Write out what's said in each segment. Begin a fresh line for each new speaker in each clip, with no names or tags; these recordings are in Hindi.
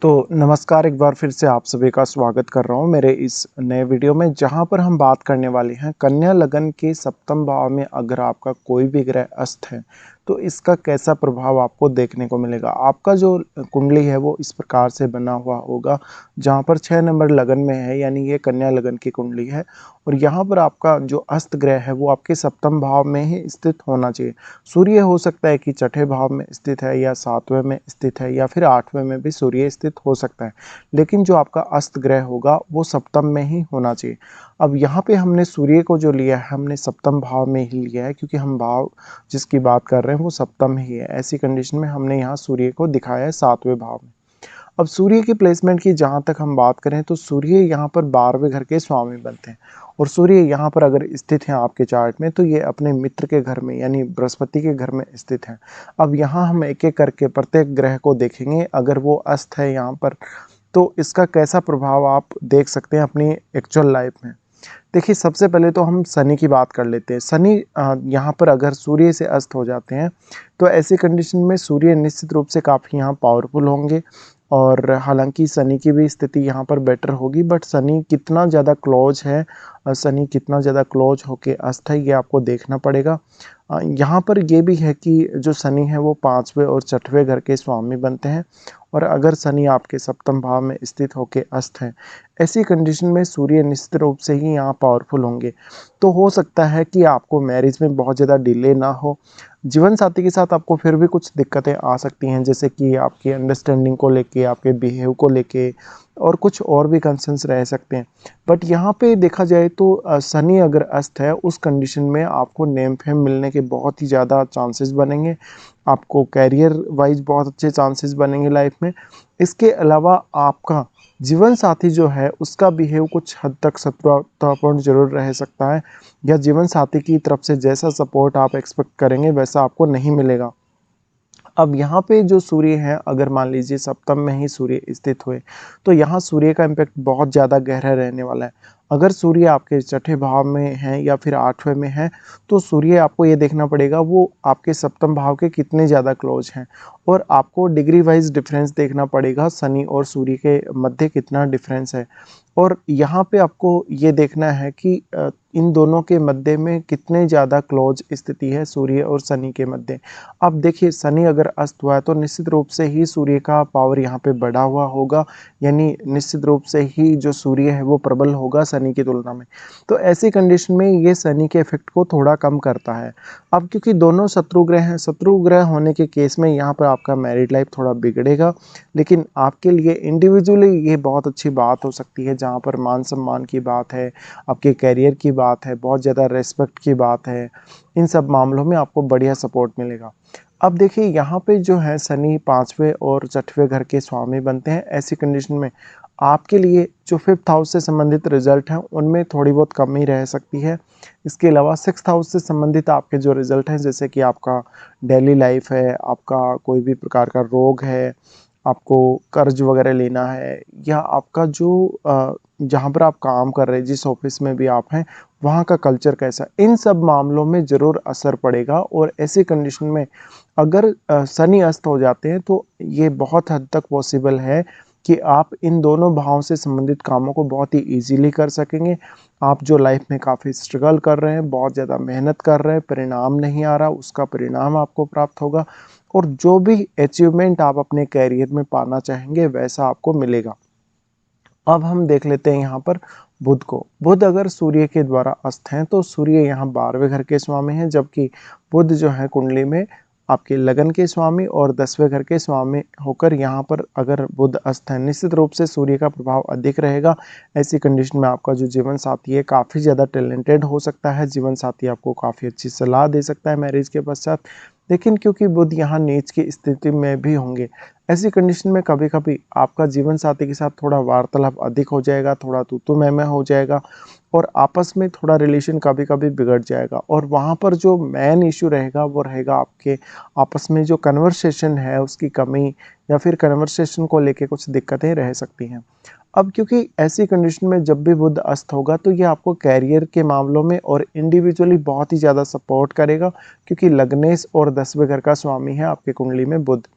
तो नमस्कार, एक बार फिर से आप सभी का स्वागत कर रहा हूँ मेरे इस नए वीडियो में, जहाँ पर हम बात करने वाले हैं कन्या लगन के सप्तम भाव में अगर आपका कोई भी ग्रह अस्त है तो इसका कैसा प्रभाव आपको देखने को मिलेगा। आपका जो कुंडली है वो इस प्रकार से बना हुआ होगा, जहाँ पर 6 नंबर लगन में है, यानी ये कन्या लगन की कुंडली है। और यहाँ पर आपका जो अस्त ग्रह है वो आपके सप्तम भाव में ही स्थित होना चाहिए। सूर्य हो सकता है कि छठे भाव में स्थित है या सातवें में स्थित है या फिर आठवें में भी सूर्य स्थित हो सकता है, लेकिन जो आपका अस्त ग्रह होगा वो सप्तम में ही होना चाहिए। अब यहाँ पे हमने सूर्य को जो लिया है हमने सप्तम भाव में ही लिया है, क्योंकि हम भाव जिसकी बात कर रहे हैं वो सप्तम ही है। ऐसी कंडीशन में हमने यहाँ सूर्य को दिखाया है सातवें भाव में। अब सूर्य की प्लेसमेंट की जहाँ तक हम बात करें तो सूर्य यहाँ पर 12वें घर के स्वामी बनते हैं। और सूर्य यहाँ पर अगर स्थित हैं आपके चार्ट में तो ये अपने मित्र के घर में यानी बृहस्पति के घर में स्थित हैं। अब यहाँ हम एक एक करके प्रत्येक ग्रह को देखेंगे। अगर वो अस्त है यहाँ पर तो इसका कैसा प्रभाव आप देख सकते हैं अपनी एक्चुअल लाइफ में। देखिए, सबसे पहले तो हम शनि की बात कर लेते हैं। शनि यहाँ पर अगर सूर्य से अस्त हो जाते हैं तो ऐसी कंडीशन में सूर्य निश्चित रूप से काफ़ी यहाँ पावरफुल होंगे। और हालांकि शनि की भी स्थिति यहाँ पर बेटर होगी, बट शनि कितना ज़्यादा क्लोज है, शनि कितना ज़्यादा क्लोज होके अस्त है, ये आपको देखना पड़ेगा। यहाँ पर ये भी है कि जो शनि है वो 5वें और छठवें घर के स्वामी बनते हैं। और अगर शनि आपके सप्तम भाव में स्थित होके अस्त है, ऐसी कंडीशन में सूर्य निश्चित रूप से ही यहाँ पावरफुल होंगे। तो हो सकता है कि आपको मैरिज में बहुत ज़्यादा डिले ना हो। जीवन साथी के साथ आपको फिर भी कुछ दिक्कतें आ सकती हैं, जैसे कि आपकी अंडरस्टैंडिंग को लेके, आपके बिहेव को लेके, और कुछ और भी कंसर्न्स रह सकते हैं। बट यहाँ पे देखा जाए तो शनि अगर अस्त है उस कंडीशन में आपको नेम फेम मिलने के बहुत ही ज़्यादा चांसेस बनेंगे। आपको कैरियर वाइज बहुत अच्छे चांसेस बनेंगे लाइफ में। इसके अलावा आपका जीवन साथी जो है उसका बिहेव कुछ हद तक शत्रुतापूर्ण जरूर रह सकता है, या जीवन साथी की तरफ से जैसा सपोर्ट आप एक्सपेक्ट करेंगे वैसा आपको नहीं मिलेगा। अब यहाँ पे जो सूर्य है, अगर मान लीजिए सप्तम में ही सूर्य स्थित हुए तो यहाँ सूर्य का इम्पैक्ट बहुत ज़्यादा गहरा रहने वाला है। अगर सूर्य आपके छठे भाव में है या फिर आठवें में है तो सूर्य आपको ये देखना पड़ेगा वो आपके सप्तम भाव के कितने ज़्यादा क्लोज हैं। और आपको डिग्री वाइज डिफरेंस देखना पड़ेगा, शनि और सूर्य के मध्य कितना डिफरेंस है। और यहाँ पे आपको ये देखना है कि इन दोनों के मध्य में कितने ज़्यादा क्लोज स्थिति है सूर्य और शनि के मध्य। अब देखिए, शनि अगर अस्त हुआ है तो निश्चित रूप से ही सूर्य का पावर यहाँ पे बढ़ा हुआ होगा, यानी निश्चित रूप से ही जो सूर्य है वो प्रबल होगा शनि की तुलना में। तो ऐसी कंडीशन में ये शनि के इफेक्ट को थोड़ा कम करता है। अब क्योंकि दोनों शत्रु ग्रह हैं, शत्रु ग्रह होने के केस में यहाँ पर आपका मैरिड लाइफ थोड़ा बिगड़ेगा, लेकिन आपके लिए इंडिविजुअली ये बहुत अच्छी बात हो सकती है, जहाँ पर मान सम्मान की बात है, आपके करियर की बात है, बहुत ज़्यादा रेस्पेक्ट की बात है। इन सब मामलों में आपको बढ़िया सपोर्ट मिलेगा। अब देखिए, यहाँ पे जो है शनि 5वें और छठवें घर के स्वामी बनते हैं। ऐसी कंडीशन में आपके लिए जो 5th हाउस से संबंधित रिजल्ट हैं उनमें थोड़ी बहुत कमी रह सकती है। इसके अलावा 6th हाउस से संबंधित आपके जो रिजल्ट हैं, जैसे कि आपका डेली लाइफ है, आपका कोई भी प्रकार का रोग है, आपको कर्ज वगैरह लेना है, या आपका जो जहाँ पर आप काम कर रहे हैं, जिस ऑफिस में भी आप हैं, वहाँ का कल्चर कैसा, इन सब मामलों में ज़रूर असर पड़ेगा। और ऐसी कंडीशन में अगर शनि अस्त हो जाते हैं तो ये बहुत हद तक पॉसिबल है कि आप इन दोनों भावों से संबंधित कामों को बहुत ही इजीली कर सकेंगे। आप जो लाइफ में काफ़ी स्ट्रगल कर रहे हैं, बहुत ज़्यादा मेहनत कर रहे हैं, परिणाम नहीं आ रहा, उसका परिणाम आपको प्राप्त होगा। और जो भी अचीवमेंट आप अपने कैरियर में पाना चाहेंगे वैसा आपको मिलेगा। अब हम देख लेते हैं यहाँ पर बुध को। बुध अगर सूर्य के द्वारा अस्त हैं तो सूर्य यहाँ 12वें घर के स्वामी हैं, जबकि बुध जो है कुंडली में आपके लगन के स्वामी और 10वें घर के स्वामी होकर यहाँ पर अगर बुध अस्त है, निश्चित रूप से सूर्य का प्रभाव अधिक रहेगा। ऐसी कंडीशन में आपका जो जीवन साथी है काफ़ी ज़्यादा टैलेंटेड हो सकता है, जीवन साथी आपको काफ़ी अच्छी सलाह दे सकता है मैरिज के पश्चात। लेकिन क्योंकि बुध यहाँ नीच की स्थिति में भी होंगे, ऐसी कंडीशन में कभी कभी आपका जीवन साथी के साथ थोड़ा वार्तालाप अधिक हो जाएगा, थोड़ा तू मैं हो जाएगा, और आपस में थोड़ा रिलेशन कभी कभी बिगड़ जाएगा। और वहाँ पर जो मेन इशू रहेगा वो रहेगा आपके आपस में जो कन्वर्सेशन है उसकी कमी, या फिर कन्वर्सेशन को लेके कुछ दिक्कतें रह सकती हैं। अब क्योंकि ऐसी कंडीशन में जब भी बुध अस्त होगा तो ये आपको कैरियर के मामलों में और इंडिविजुअली बहुत ही ज़्यादा सपोर्ट करेगा, क्योंकि लग्नेश और 10वें घर का स्वामी है आपके कुंडली में बुध।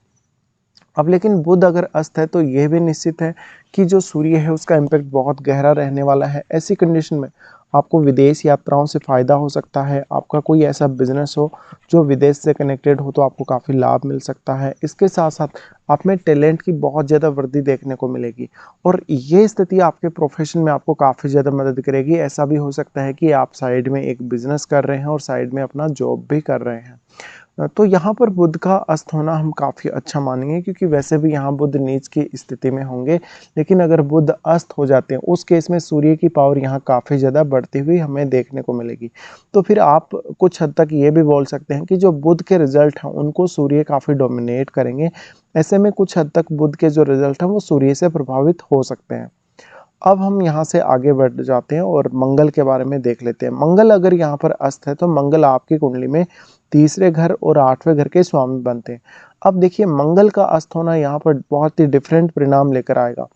अब लेकिन बुध अगर अस्त है तो यह भी निश्चित है कि जो सूर्य है उसका इम्पैक्ट बहुत गहरा रहने वाला है। ऐसी कंडीशन में आपको विदेश यात्राओं से फ़ायदा हो सकता है। आपका कोई ऐसा बिजनेस हो जो विदेश से कनेक्टेड हो तो आपको काफ़ी लाभ मिल सकता है। इसके साथ साथ आप में टैलेंट की बहुत ज़्यादा वृद्धि देखने को मिलेगी और ये स्थिति आपके प्रोफेशन में आपको काफ़ी ज़्यादा मदद करेगी। ऐसा भी हो सकता है कि आप साइड में एक बिजनेस कर रहे हैं और साइड में अपना जॉब भी कर रहे हैं। तो यहाँ पर बुध का अस्त होना हम काफ़ी अच्छा मानेंगे, क्योंकि वैसे भी यहाँ बुध नीच की स्थिति में होंगे, लेकिन अगर बुध अस्त हो जाते हैं उस केस में सूर्य की पावर यहाँ काफ़ी ज़्यादा बढ़ती हुई हमें देखने को मिलेगी। तो फिर आप कुछ हद तक ये भी बोल सकते हैं कि जो बुध के रिजल्ट हैं उनको सूर्य काफ़ी डोमिनेट करेंगे। ऐसे में कुछ हद तक बुध के जो रिजल्ट हैं वो सूर्य से प्रभावित हो सकते हैं। अब हम यहाँ से आगे बढ़ जाते हैं और मंगल के बारे में देख लेते हैं। मंगल अगर यहाँ पर अस्त है तो मंगल आपकी कुंडली में तीसरे घर और आठवें घर के स्वामी बनते हैं। अब देखिए मंगल का अस्त होना यहाँ पर बहुत ही डिफरेंट परिणाम लेकर आएगा।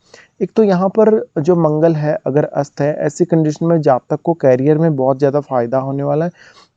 एक तो यहाँ पर जो मंगल है अगर अस्त है, ऐसी कंडीशन में जातक को कैरियर में बहुत ज़्यादा फायदा होने वाला है,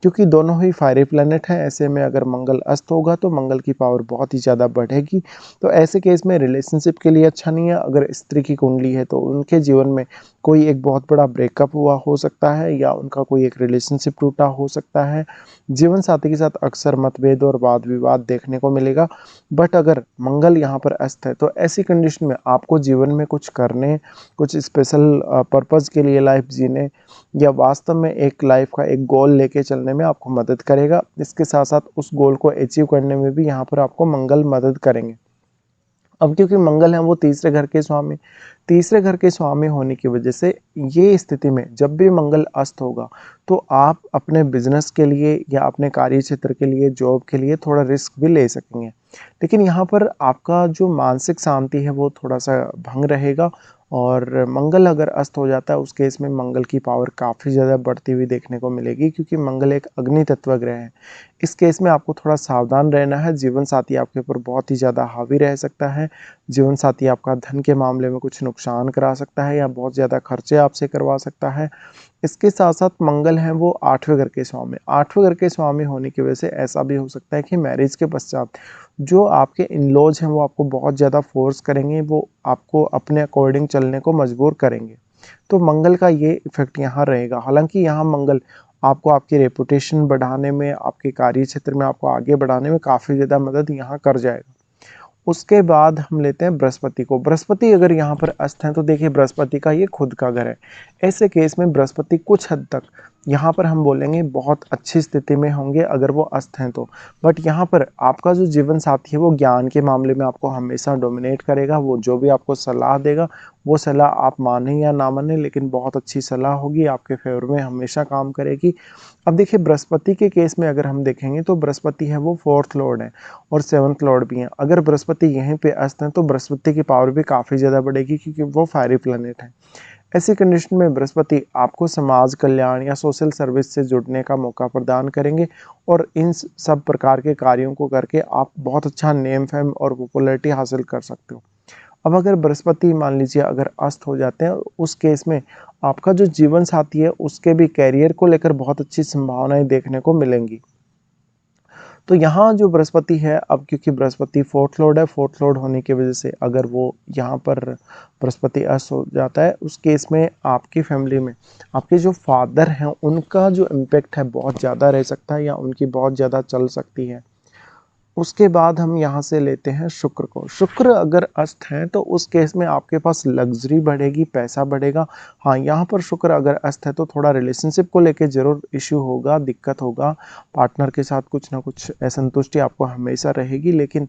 क्योंकि दोनों ही फायरी प्लैनेट हैं। ऐसे में अगर मंगल अस्त होगा तो मंगल की पावर बहुत ही ज़्यादा बढ़ेगी। तो ऐसे केस में रिलेशनशिप के लिए अच्छा नहीं है। अगर स्त्री की कुंडली है तो उनके जीवन में कोई एक बहुत बड़ा ब्रेकअप हुआ हो सकता है या उनका कोई एक रिलेशनशिप टूटा हो सकता है। जीवन साथी के साथ अक्सर मतभेद और वाद विवाद देखने को मिलेगा। बट अगर मंगल यहाँ पर अस्त है तो ऐसी कंडीशन में आपको जीवन में कुछ करने, कुछ स्पेशल पर्पज़ के लिए लाइफ जीने या वास्तव में एक लाइफ का एक गोल लेके चलने में आपको मदद करेगा। इसके साथ साथ उस गोल को अचीव करने में भी यहाँ पर आपको मंगल मदद करेंगे। अब क्योंकि मंगल है वो तीसरे घर के स्वामी होने की वजह से ये स्थिति में जब भी मंगल अस्त होगा तो आप अपने बिजनेस के लिए या अपने कार्य क्षेत्र के लिए, जॉब के लिए थोड़ा रिस्क भी ले सकेंगे। लेकिन यहाँ पर आपका जो मानसिक शांति है वो थोड़ा सा भंग रहेगा। और मंगल अगर अस्त हो जाता है उस केस में मंगल की पावर काफ़ी ज़्यादा बढ़ती हुई देखने को मिलेगी, क्योंकि मंगल एक अग्नि तत्व ग्रह है। इस केस में आपको थोड़ा सावधान रहना है। जीवन साथी आपके ऊपर बहुत ही ज़्यादा हावी रह सकता है। जीवन साथी आपका धन के मामले में कुछ नुकसान करा सकता है या बहुत ज़्यादा खर्चे आपसे करवा सकता है। इसके साथ साथ मंगल हैं वो आठवें घर के स्वामी होने की वजह से ऐसा भी हो सकता है कि मैरिज के पश्चात जो आपके इन लॉज हैं वो आपको बहुत ज़्यादा फोर्स करेंगे, वो आपको अपने अकॉर्डिंग चलने को मजबूर करेंगे। तो मंगल का ये इफेक्ट यहाँ रहेगा। हालांकि यहाँ मंगल आपको आपकी रेपुटेशन बढ़ाने में, आपके कार्य क्षेत्र में आपको आगे बढ़ाने में काफ़ी ज़्यादा मदद यहाँ कर जाएगा। उसके बाद हम लेते हैं बृहस्पति को। बृहस्पति अगर यहाँ पर अस्त हैं तो देखिए बृहस्पति का ये खुद का घर है। ऐसे केस में बृहस्पति कुछ हद तक यहाँ पर हम बोलेंगे बहुत अच्छी स्थिति में होंगे अगर वो अस्त हैं तो। बट यहाँ पर आपका जो जीवन साथी है वो ज्ञान के मामले में आपको हमेशा डोमिनेट करेगा। वो जो भी आपको सलाह देगा वो सलाह आप माने या ना माने, लेकिन बहुत अच्छी सलाह होगी, आपके फेवर में हमेशा काम करेगी। अब देखिए बृहस्पति के केस में अगर हम देखेंगे तो बृहस्पति है वो फोर्थ लॉर्ड है और सेवंथ लॉर्ड भी हैं। अगर बृहस्पति यहीं पे अस्त हैं तो बृहस्पति की पावर भी काफ़ी ज़्यादा बढ़ेगी, क्योंकि वो फायरी प्लैनेट है। ऐसी कंडीशन में बृहस्पति आपको समाज कल्याण या सोशल सर्विस से जुड़ने का मौका प्रदान करेंगे और इन सब प्रकार के कार्यों को करके आप बहुत अच्छा नेम फेम और पॉपुलैरिटी हासिल कर सकते हो। अब अगर बृहस्पति मान लीजिए अगर अस्त हो जाते हैं उस केस में आपका जो जीवन साथी है उसके भी कैरियर को लेकर बहुत अच्छी संभावनाएं देखने को मिलेंगी। तो यहाँ जो बृहस्पति है, अब क्योंकि बृहस्पति फोर्थ लॉर्ड है, फोर्थ लॉर्ड होने की वजह से अगर वो यहाँ पर बृहस्पति अस्त हो जाता है उस केस में आपकी फैमिली में आपके जो फादर हैं उनका जो इम्पेक्ट है बहुत ज़्यादा रह सकता है या उनकी बहुत ज़्यादा चल सकती है। उसके बाद हम यहाँ से लेते हैं शुक्र को। शुक्र अगर अस्त हैं तो उस केस में आपके पास लग्जरी बढ़ेगी, पैसा बढ़ेगा। हाँ, यहाँ पर शुक्र अगर अस्त है तो थोड़ा रिलेशनशिप को लेके ज़रूर इश्यू होगा, दिक्कत होगा। पार्टनर के साथ कुछ ना कुछ असंतुष्टि आपको हमेशा रहेगी। लेकिन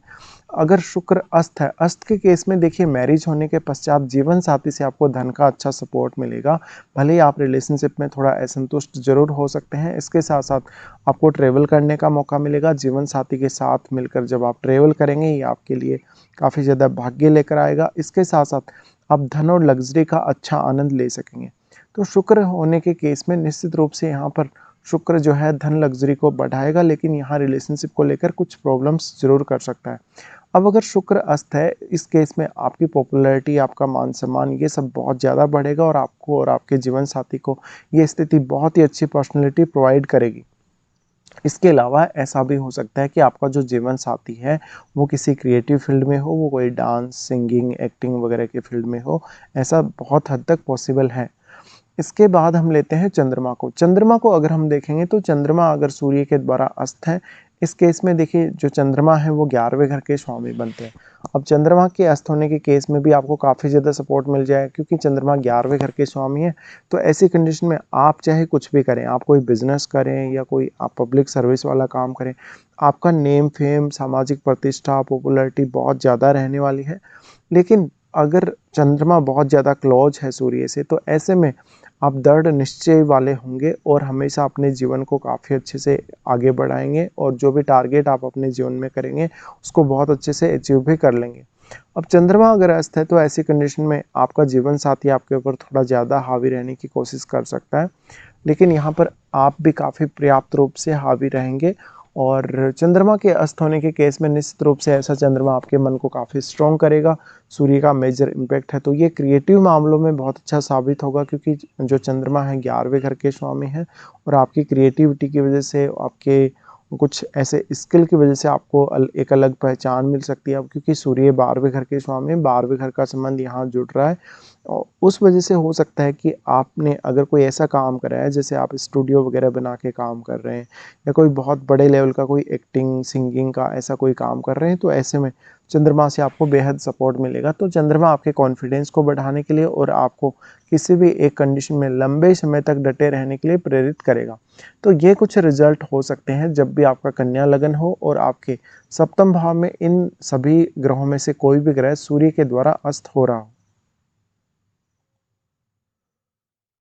अगर शुक्र अस्त है, अस्त के केस में देखिए मैरिज होने के पश्चात जीवन साथी से आपको धन का अच्छा सपोर्ट मिलेगा। भले ही आप रिलेशनशिप में थोड़ा असंतुष्ट जरूर हो सकते हैं। इसके साथ साथ आपको ट्रेवल करने का मौका मिलेगा। जीवन साथी के साथ मिलकर जब आप ट्रेवल करेंगे ये आपके लिए काफ़ी ज़्यादा भाग्य लेकर आएगा। इसके साथ साथ आप धन और लग्जरी का अच्छा आनंद ले सकेंगे। तो शुक्र होने के केस में निश्चित रूप से यहाँ पर शुक्र जो है धन लग्जरी को बढ़ाएगा, लेकिन यहाँ रिलेशनशिप को लेकर कुछ प्रॉब्लम्स जरूर कर सकता है। अब अगर शुक्र अस्त है इस केस में आपकी पॉपुलैरिटी, आपका मान सम्मान ये सब बहुत ज़्यादा बढ़ेगा और आपको और आपके जीवन साथी को ये स्थिति बहुत ही अच्छी पर्सनैलिटी प्रोवाइड करेगी। इसके अलावा ऐसा भी हो सकता है कि आपका जो जीवन साथी है वो किसी क्रिएटिव फील्ड में हो, वो कोई डांस, सिंगिंग, एक्टिंग वगैरह के फील्ड में हो, ऐसा बहुत हद तक पॉसिबल है। इसके बाद हम लेते हैं चंद्रमा को। चंद्रमा को अगर हम देखेंगे तो चंद्रमा अगर सूर्य के द्वारा अस्त है, इस केस में देखिए जो चंद्रमा है वो 11वें घर के स्वामी बनते हैं। अब चंद्रमा के अस्त होने के केस में भी आपको काफ़ी ज़्यादा सपोर्ट मिल जाएगा, क्योंकि चंद्रमा 11वें घर के स्वामी है। तो ऐसी कंडीशन में आप चाहे कुछ भी करें, आप कोई बिजनेस करें या कोई आप पब्लिक सर्विस वाला काम करें, आपका नेम फेम, सामाजिक प्रतिष्ठा, पॉपुलैरिटी बहुत ज़्यादा रहने वाली है। लेकिन अगर चंद्रमा बहुत ज़्यादा क्लोज है सूर्य से, तो ऐसे में आप दृढ़ निश्चय वाले होंगे और हमेशा अपने जीवन को काफ़ी अच्छे से आगे बढ़ाएंगे, और जो भी टारगेट आप अपने जीवन में करेंगे उसको बहुत अच्छे से अचीव भी कर लेंगे। अब चंद्रमा अगर अस्त है तो ऐसी कंडीशन में आपका जीवन साथी आपके ऊपर थोड़ा ज़्यादा हावी रहने की कोशिश कर सकता है, लेकिन यहाँ पर आप भी काफ़ी पर्याप्त रूप से हावी रहेंगे। और चंद्रमा के अस्त होने के केस में निश्चित रूप से ऐसा चंद्रमा आपके मन को काफ़ी स्ट्रॉन्ग करेगा। सूर्य का मेजर इम्पैक्ट है, तो ये क्रिएटिव मामलों में बहुत अच्छा साबित होगा, क्योंकि जो चंद्रमा है 11वें घर के स्वामी है, और आपकी क्रिएटिविटी की वजह से, आपके कुछ ऐसे स्किल की वजह से आपको एक अलग पहचान मिल सकती है। अब क्योंकि सूर्य 12वें घर के स्वामी, 12वें घर का संबंध यहाँ जुड़ रहा है, और उस वजह से हो सकता है कि आपने अगर कोई ऐसा काम करा है, जैसे आप स्टूडियो वगैरह बना के काम कर रहे हैं, या कोई बहुत बड़े लेवल का कोई एक्टिंग, सिंगिंग का ऐसा कोई काम कर रहे हैं, तो ऐसे में चंद्रमा से आपको बेहद सपोर्ट मिलेगा। तो चंद्रमा आपके कॉन्फिडेंस को बढ़ाने के लिए और आपको किसी भी एक कंडीशन में लंबे समय तक डटे रहने के लिए प्रेरित करेगा। तो ये कुछ रिजल्ट हो सकते हैं जब भी आपका कन्या लगन हो और आपके सप्तम भाव में इन सभी ग्रहों में से कोई भी ग्रह सूर्य के द्वारा अस्त हो रहा हो।